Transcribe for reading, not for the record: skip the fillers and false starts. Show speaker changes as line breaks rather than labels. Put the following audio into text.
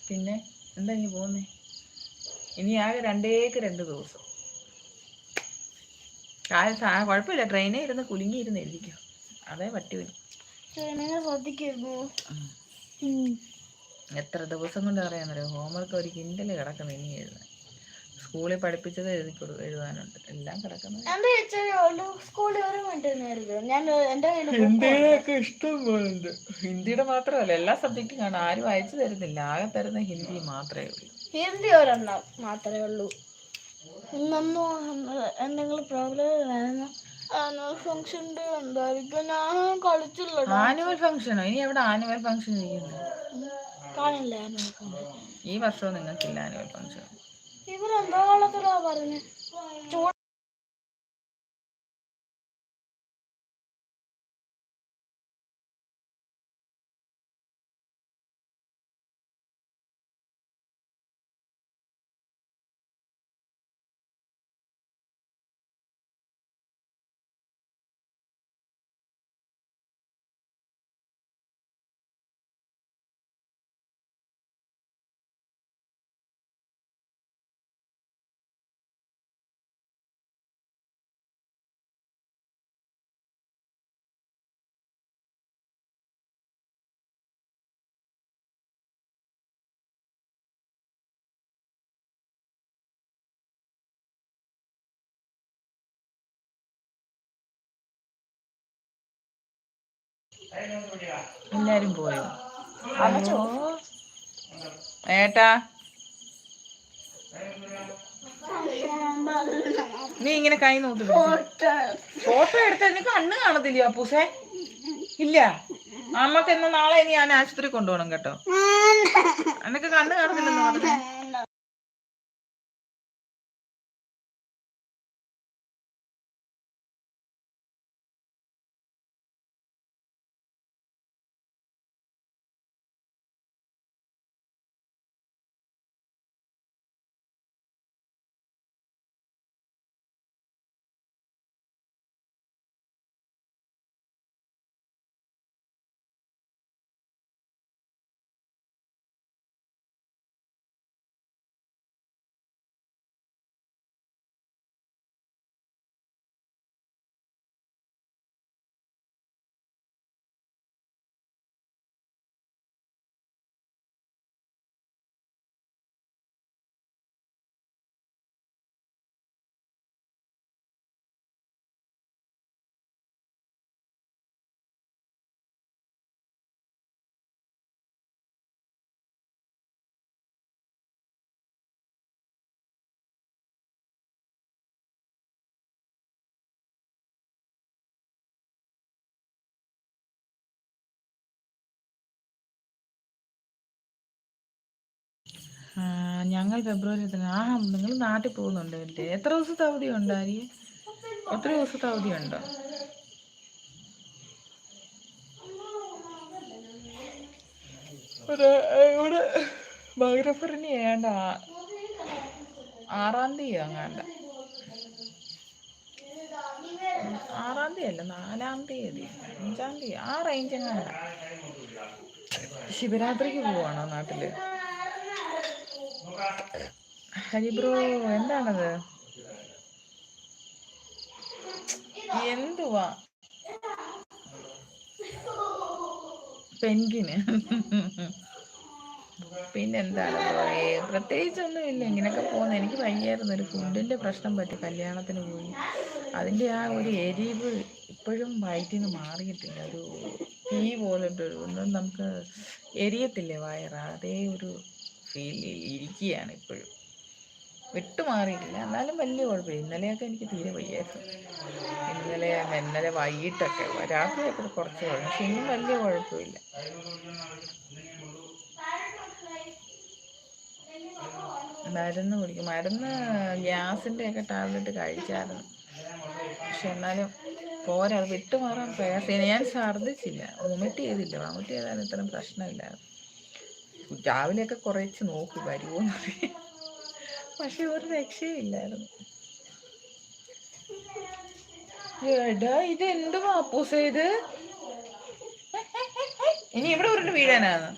പിന്നെ എന്താ ഇനി പോകുന്നേ? ഇനി ആകെ 2 ദിവസം. കുഴപ്പമില്ല, ട്രെയിനിൽ ഇരുന്ന് കുലുങ്ങിയിരുന്ന് എഴുതിക്കോ, അതേ പറ്റി വരും. എത്ര ദിവസം കൊണ്ട് അറിയാന്നറിയോ? ഹോംവർക്ക് ഒരു കിൻഡല് കിടക്കുന്നു ഇനി എഴുതാൻ. സ്കൂളിൽ പഠിപ്പിച്ചത് എഴുതാനുണ്ട്, എല്ലാം കിടക്കുന്നത്. ഹിന്ദിയൊക്കെ ഇഷ്ടം പോലുണ്ട്. ഹിന്ദിയുടെ മാത്രമല്ല, എല്ലാ സബ്ജക്റ്റും കാണാം. ആരും അയച്ചു തരുന്നില്ല, ആകെ തരുന്ന ഹിന്ദി മാത്രമേ ഉള്ളൂ. ഹിന്ദി ഒരെണ്ണം മാത്രമേ ഉള്ളൂ. എന്തെങ്കിലും പ്രോബ്ലം ആനുവൽ ഫംഗ്ഷന്റെ എന്തായിരിക്കും? ഞാൻ കളിച്ചില്ല. ആനുവൽ ഫംഗ്ഷനോ? ഇനി എവിടെ ആനുവൽ ഫംഗ്ഷൻ ചെയ്യുന്നത്? കാണില്ല ആനുവൽ ഫംഗ്ഷൻ. ഈ വർഷവും നിങ്ങൾക്കില്ല ആനുവൽ ഫംഗ്ഷൻ. ഇവരെന്താ കളത്തിലാ പറഞ്ഞത്? എല്ലാരും പോയോ? ഏട്ടാ, നീ ഇങ്ങനെ കൈ നോക്കി ഫോട്ടോ എടുത്ത നിനക്ക് കണ്ണ് കാണത്തില്ലയോ അപ്പൂസേ? ഇല്ല, അമ്മക്ക് എന്നാ നാളെ ഇനി ഞാൻ ആശുപത്രി കൊണ്ടുപോകണം കേട്ടോ. എന്നൊക്കെ കണ്ണ് കാണുന്നില്ലെന്ന് പറഞ്ഞു. ഞങ്ങൾ ഫെബ്രുവരി നിങ്ങൾ നാട്ടിൽ പോകുന്നുണ്ട് അല്ലേ? എത്ര ദിവസത്തെ അവധി ഉണ്ടോ? എത്ര ദിവസത്തെ അവധി ഉണ്ടോ? ഇവിടെ ബയോഗ്രഫറിന് വേണ്ട 6-ാം തീയതി അങ്ങാണ്ട. 6-ാം തീയതി അല്ല, 4-ാം തീയതി 5-ാം തീയതി ആ റേഞ്ച് എങ്ങാണ്ട. ശിവരാത്രിക്ക് പോവാണോ നാട്ടില്? ഹരിബ്രോ എന്താണത്? എന്തുവാ പെൻഗിന്? പിന്നെന്താണ് പ്രത്യേകിച്ചൊന്നും ഇല്ല, ഇങ്ങനെയൊക്കെ പോകുന്നത്. എനിക്ക് വയ്യായിരുന്നു, ഒരു ഫുഡിൻ്റെ പ്രശ്നം പറ്റി, കല്യാണത്തിന് പോയി. അതിൻ്റെ ആ ഒരു എരിവ് ഇപ്പോഴും വയറ്റിൽ നിന്ന് മാറിയിട്ടില്ല. ഒരു തീ പോലിട്ട് ഒന്നും നമുക്ക് എരിയത്തില്ലേ വയറ്, അതേ ഒരു ഫീലിൽ ഇരിക്കുകയാണ് ഇപ്പോഴും, വിട്ടുമാറിയിട്ടില്ല. എന്നാലും വലിയ കുഴപ്പമില്ല. ഇന്നലെയൊക്കെ എനിക്ക് തീരെ വയ്യായിരുന്നു. ഇന്നലെ വൈകിട്ടൊക്കെ, രാത്രിയൊക്കെ കുറച്ച് കുഴപ്പം, പക്ഷെ ഇന്നും വലിയ കുഴപ്പമില്ല. മരുന്ന് കുടിക്കും, മരുന്ന് ഗ്യാസിൻ്റെ ഒക്കെ ടാബ്ലറ്റ് കഴിച്ചായിരുന്നു, പക്ഷെ എന്നാലും പോരാ, അത് വിട്ടുമാറാൻ പ്രയാസം. ഞാൻ ഛർദ്ദിച്ചില്ല, വൊമിറ്റ് ചെയ്തില്ല. വൊമിറ്റ് ചെയ്താൽ ഇത്രയും പ്രശ്നമില്ലായിരുന്നു. രാവിലെയൊക്കെ കുറച്ച് നോക്കി വരുമോന്ന് അറിയാം, പക്ഷെ ഒരു രക്ഷയില്ലായിരുന്നു. എടാ, ഇത് എന്തുവാ അപ്പൂസേ ഇത്? ഇനി ഇവിടെ ഉരുണ്ട് വീഴാനാണ്.